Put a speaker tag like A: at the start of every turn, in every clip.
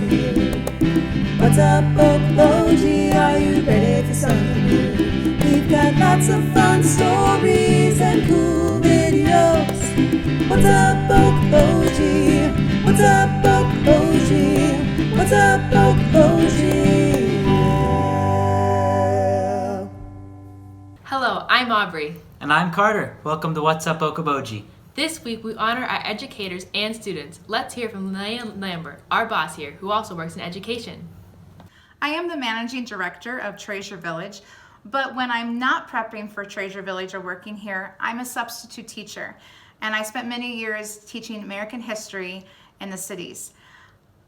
A: new? What's up, Okoboji? Are you ready for something new? We've got lots of fun stories and cool videos. What's up, Okoboji? What's up, Okoboji? What's up, Okoboji?
B: Hello, I'm Aubrey.
C: And I'm Carter. Welcome to What's Up, Okoboji.
B: This week we honor our educators and students. Let's hear from Leanne Lambert, our boss here, who also works in education.
D: I am the managing director of Treasure Village, but when I'm not prepping for Treasure Village or working here, I'm a substitute teacher, and I spent many years teaching American history in the cities.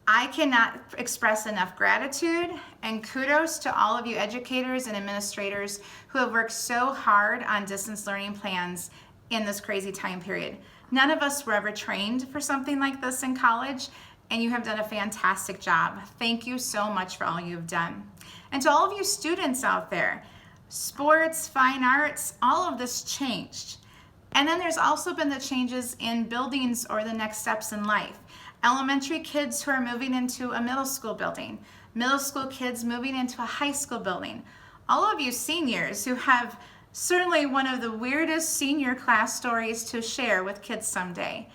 D: I cannot express enough gratitude and kudos to all of you educators and administrators who have worked so hard on distance learning plans in this crazy time period. None of us were ever trained for something like this in college, and you have done a fantastic job. Thank you so much for all you've done. And to all of you students out there, sports, fine arts, all of this changed. And then there's also been the changes in buildings or the next steps in life. Elementary kids who are moving into a middle school building, middle school kids moving into a high school building. All of you seniors who have certainly one of the weirdest senior class stories to share with kids someday.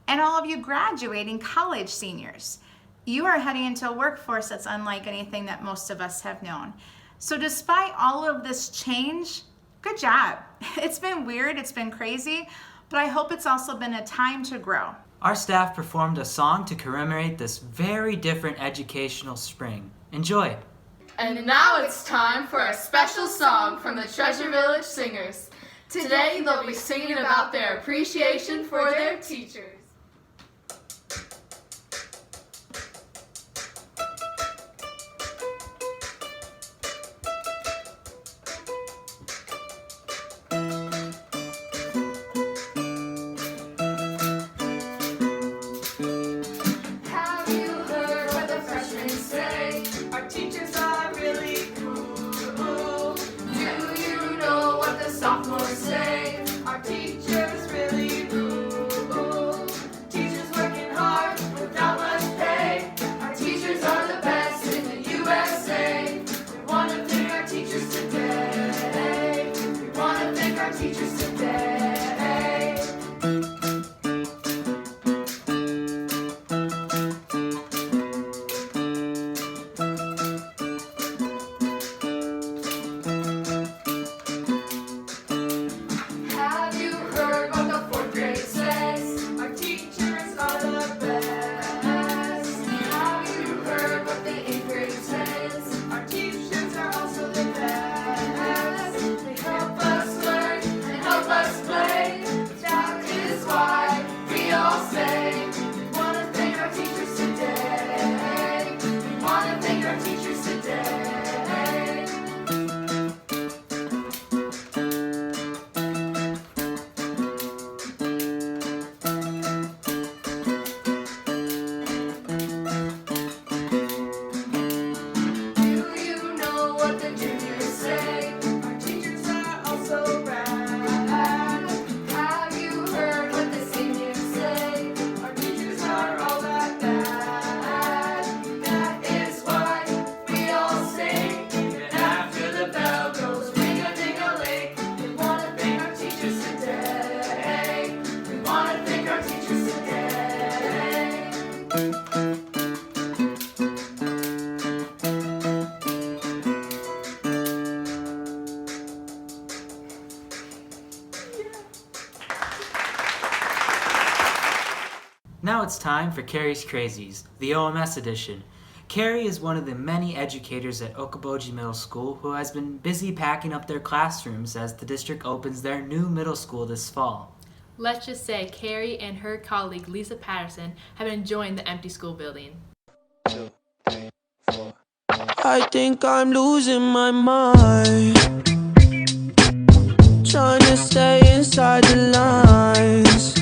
D: And all of you graduating college seniors. You are heading into a workforce that's unlike anything that most of us have known. So despite all of this change, good job. It's been weird, it's been crazy, but I hope it's also been a time to grow.
C: Our staff performed a song to commemorate this very different educational spring. Enjoy!
E: And now it's time for a special song from the Treasure Village Singers. Today they'll be singing about their appreciation for their teachers.
F: Sophomores say our teachers really rule. Teachers working hard without much pay. Our teachers are the best in the USA. We want to thank our teachers today. We want to thank our teachers today.
C: Now it's time for Kari's Krazies, the OMS Edition. Kari is one of the many educators at Okoboji Middle School who has been busy packing up their classrooms as the district opens their new middle school this fall.
B: Let's just say Kari and her colleague Lisa Patterson have been enjoying the empty school building.
G: 2, 3, 4. I think I'm losing my mind, trying to stay inside the lines.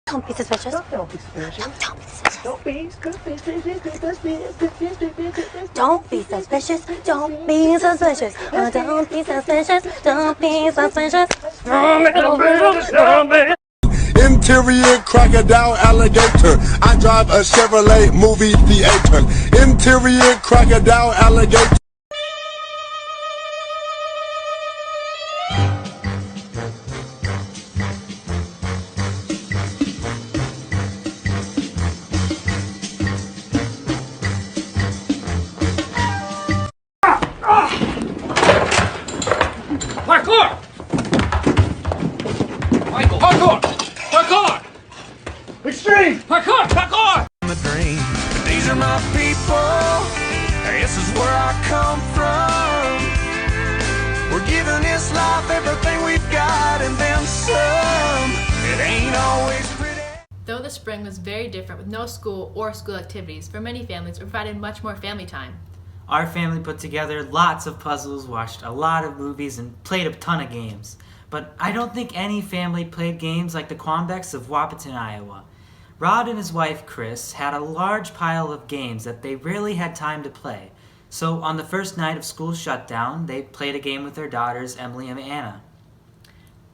H: Don't be suspicious. Don't be suspicious. Don't be suspicious.
A: Don't be suspicious. Don't be suspicious. Don't be suspicious. Don't be suspicious.
H: Interior crocodile alligator. I drive a Chevrolet movie theater. Interior crocodile alligator.
I: Parkour! Michael! Parkour! Parkour! Extreme! Parkour! Parkour!
G: The dream. These are my people. This is where I come from. We're giving this life everything we've got and then some. It ain't always pretty.
B: Though the spring was very different with no school or school activities, for many families it provided much more family time.
C: Our family put together lots of puzzles, watched a lot of movies, and played a ton of games. But I don't think any family played games like the Quanbecks of Wapaton, Iowa. Rod and his wife, Chris, had a large pile of games that they rarely had time to play. So on the first night of school shutdown, they played a game with their daughters, Emily and Anna.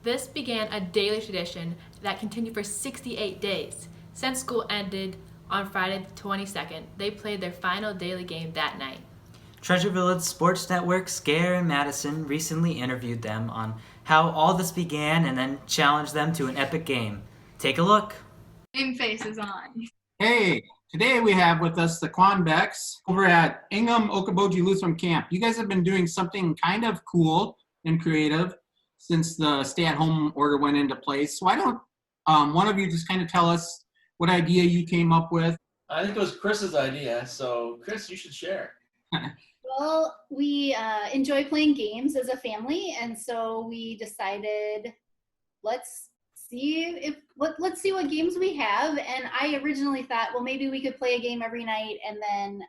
B: This began a daily tradition that continued for 68 days. Since school ended on Friday the 22nd, they played their final daily game that night.
C: Treasure Village Sports Network, Scare and Madison recently interviewed them on how all this began and then challenged them to an epic game. Take a look.
E: Game face is on.
J: Hey, today we have with us the Quanbecks over at Ingham Okoboji Lutheran Camp. You guys have been doing something kind of cool and creative since the stay-at-home order went into place. So why don't one of you just kind of tell us what idea you came up with?
I: I think it was Chris's idea, so Chris, you should share.
K: Well, we enjoy playing games as a family, and so we decided let's see what games we have. And I originally thought, well, maybe we could play a game every night and then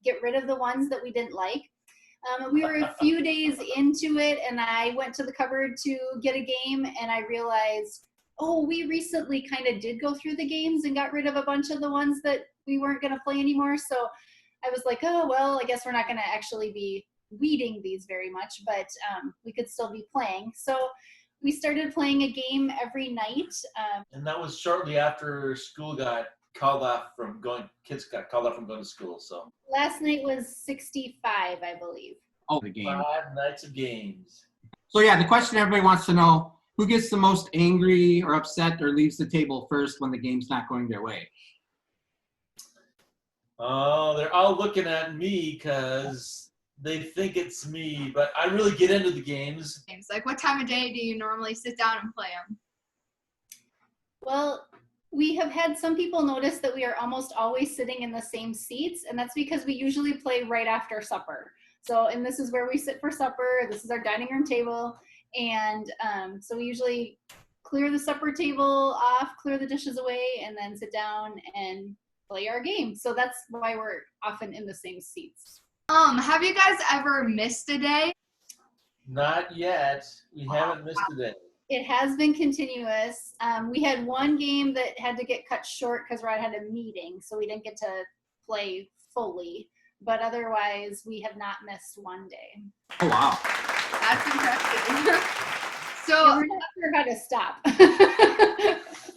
K: get rid of the ones that we didn't like. We were a few days into it, and I went to the cupboard to get a game, and I realized, oh, we recently kind of did go through the games and got rid of a bunch of the ones that we weren't going to play anymore. So I was like, oh, well, I guess we're not going to actually be weeding these very much, but we could still be playing. So we started playing a game every night.
I: And that was shortly after school got called off from going, kids got called off from going to school, so.
K: Last night was 65, I believe.
J: Oh, the game.
I: 5 nights of games.
J: So yeah, the question everybody wants to know, who gets the most angry or upset or leaves the table first when the game's not going their way?
I: Oh, they're all looking at me because they think it's me, but I really get into the games.
E: Like, what time of day do you normally sit down and play them?
K: Well, we have had some people notice that we are almost always sitting in the same seats, and that's because we usually play right after supper. So, and this is where we sit for supper. This is our dining room table. And so we usually clear the supper table off, clear the dishes away, and then sit down and play our game. So that's why we're often in the same seats.
E: Have you guys ever missed a day?
I: Not yet. We haven't missed a day.
K: It has been continuous. We had one game that had to get cut short because Rod had a meeting, so we didn't get to play fully. But otherwise, we have not missed one day.
J: Oh, wow.
E: That's impressive. So
K: Yeah, we're not sure how to stop.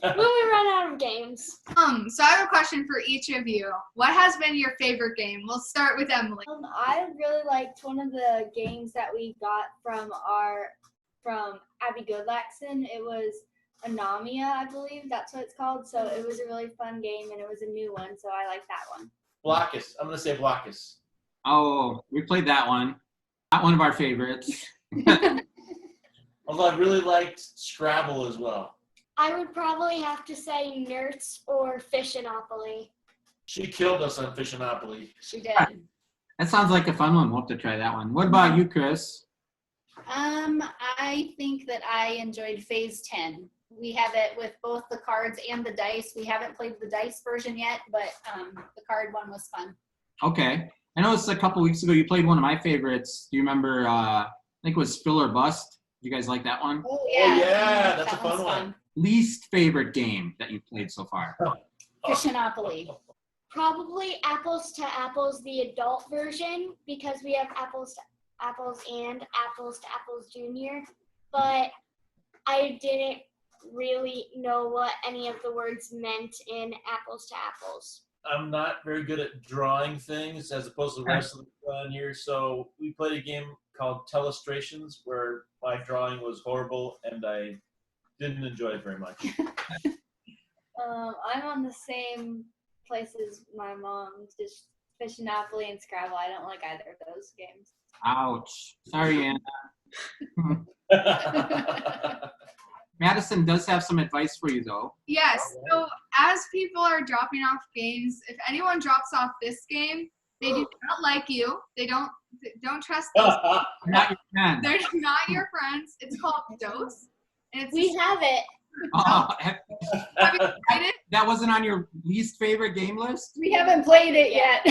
L: When we run out of games.
E: So I have a question for each of you. What has been your favorite game? We'll start with Emily.
L: I really liked one of the games that we got from Abby Goodlaxon. It was Anamia, I believe that's what it's called. So it was a really fun game, and it was a new one, so I like that one.
I: Blockus. I'm going to say Blockus.
J: Oh, we played that one. Not one of our favorites.
I: Although I really liked Scrabble as well.
L: I would probably have to say Nerds or Fishinopoly.
I: She killed us on Fishinopoly.
K: She did.
J: That sounds like a fun one. We'll have to try that one. What about you, Chris?
K: I think that I enjoyed Phase 10. We have it with both the cards and the dice. We haven't played the dice version yet, but the card one was fun.
J: Okay. I know it's a couple weeks ago you played one of my favorites. Do you remember, I think it was Spill or Bust? You guys like that one?
K: Oh, yeah.
I: That's a fun one.
J: Least favorite game that you've played so far?
K: Fishinopoly.
L: Probably Apples to Apples, the adult version, because we have Apples to Apples and Apples to Apples Junior. But I didn't really know what any of the words meant in Apples to Apples.
I: I'm not very good at drawing things as opposed to the rest of the people on here, so we played a game called Telestrations where my drawing was horrible and I didn't enjoy it very much.
M: I'm on the same place as my mom, just Fissionopoly and Scrabble. I don't like either of those games.
J: Ouch. Sorry, Anna. Madison does have some advice for you, though.
D: Yes. So as people are dropping off games, if anyone drops off this game, they do not like you. They don't trust those.
J: Not your friend.
D: They're not your friends. It's called Dose. And
L: We have it.
J: Oh,
D: have you tried it?
J: that wasn't on your least favorite game list?
M: We haven't played it yet.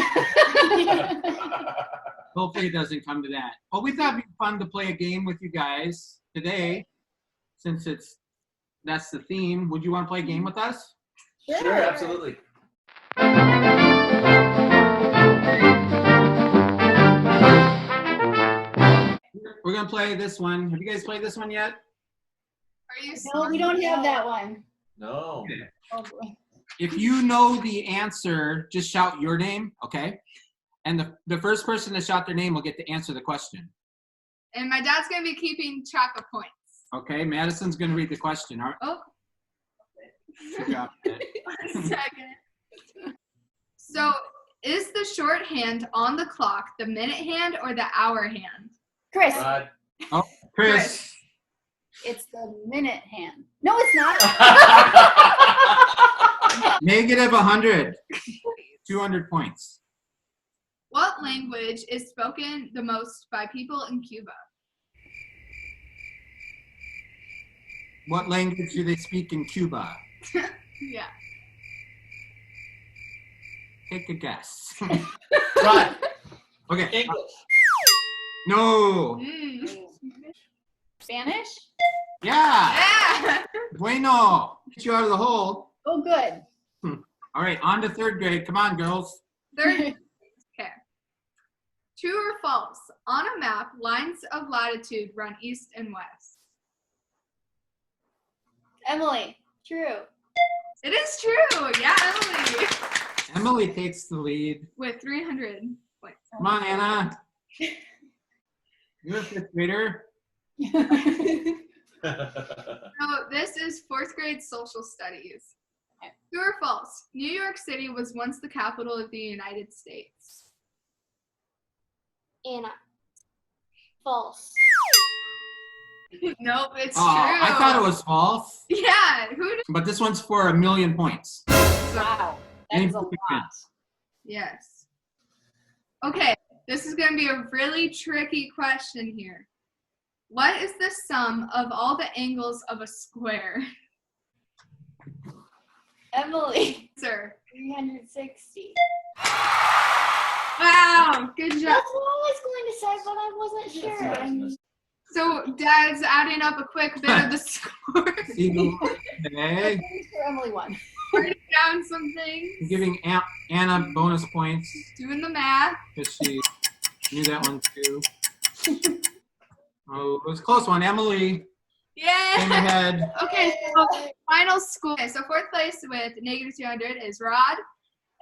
J: Hopefully it doesn't come to that. Well, we thought it'd be fun to play a game with you guys today, since that's the theme. Would you want to play a game with us?
I: Sure, absolutely.
J: We're gonna play this one. Have you guys played this one yet?
D: Are you
M: No, we don't have that one.
I: No.
J: Okay.
M: Oh boy.
J: If you know the answer, just shout your name, okay? And the first person to shout their name will get to answer the question.
D: And my dad's going to be keeping track of points.
J: Okay, Madison's gonna read the question. All right.
D: Oh.
J: Good job.
D: 1 second. So, is the shorthand on the clock the minute hand or the hour hand?
M: Chris,
J: Oh, Chris.
M: it's the minute hand. No, it's not.
J: Negative 100. 200 points.
D: What language is spoken the most by people in Cuba?
J: What language do they speak in Cuba?
D: Yeah.
J: Take a guess.
I: Right.
J: Okay.
I: English.
J: No.
M: Spanish?
J: Yeah.
D: Yeah.
J: Bueno. Get you out of the hole.
M: Oh, good.
J: All right, on to third grade. Come on, girls.
D: Third. Okay. True or false? On a map, lines of latitude run east and west.
M: Emily, true.
D: It is true. Yeah, Emily.
J: Emily takes the lead.
D: With 300 points.
J: Come on, Anna. You're a fifth grader.
D: So this is fourth grade social studies. True or false? New York City was once the capital of the United States.
L: Anna. False.
D: Nope, it's
J: Oh,
D: true.
J: I thought it was false.
D: Yeah, who knew?
J: But this one's for 1,000,000 points.
M: Wow.
J: Any
M: That's a lot.
J: perfect guess.
D: Yes. Okay, this is going to be a really tricky question here. What is the sum of all the angles of a square?
M: Emily,
D: Sir.
L: 360.
D: Wow, good job.
L: That's what I was going to say, but I wasn't sure.
D: So Dad's adding up a quick bit of the score.
J: Okay.
M: for Emily won.
D: Writing down some things.
J: I'm giving Anna bonus points
D: Doing the math.
J: because she knew that one too. Oh, it was a close one. Emily came
D: Yay!
J: ahead.
D: Okay, so final score. Okay, so fourth place with negative 200 is Rod.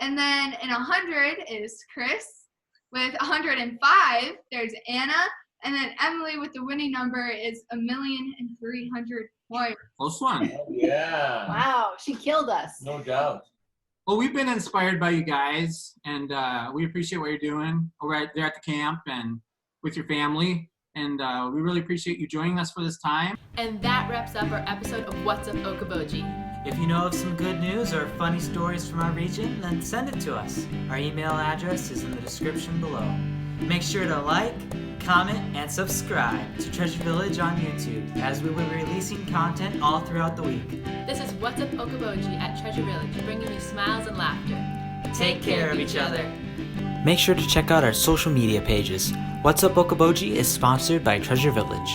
D: And then in 100 is Chris. With 105, there's Anna. And then Emily with the winning number is 1,300,000 points.
J: Close one.
I: Oh, yeah.
M: Wow, she killed us.
I: No doubt.
J: Well, we've been inspired by you guys, and we appreciate what you're doing over there at the camp and with your family. And we really appreciate you joining us for this time.
B: And that wraps up our episode of What's Up Okoboji.
C: If you know of some good news or funny stories from our region, then send it to us. Our email address is in the description below. Make sure to like, comment, and subscribe to Treasure Village on YouTube, as we will be releasing content all throughout the week.
B: This is What's Up Okoboji at Treasure Village, bringing you smiles and laughter.
C: Take care of each other. Make sure to check out our social media pages. What's Up Okoboji is sponsored by Treasure Village.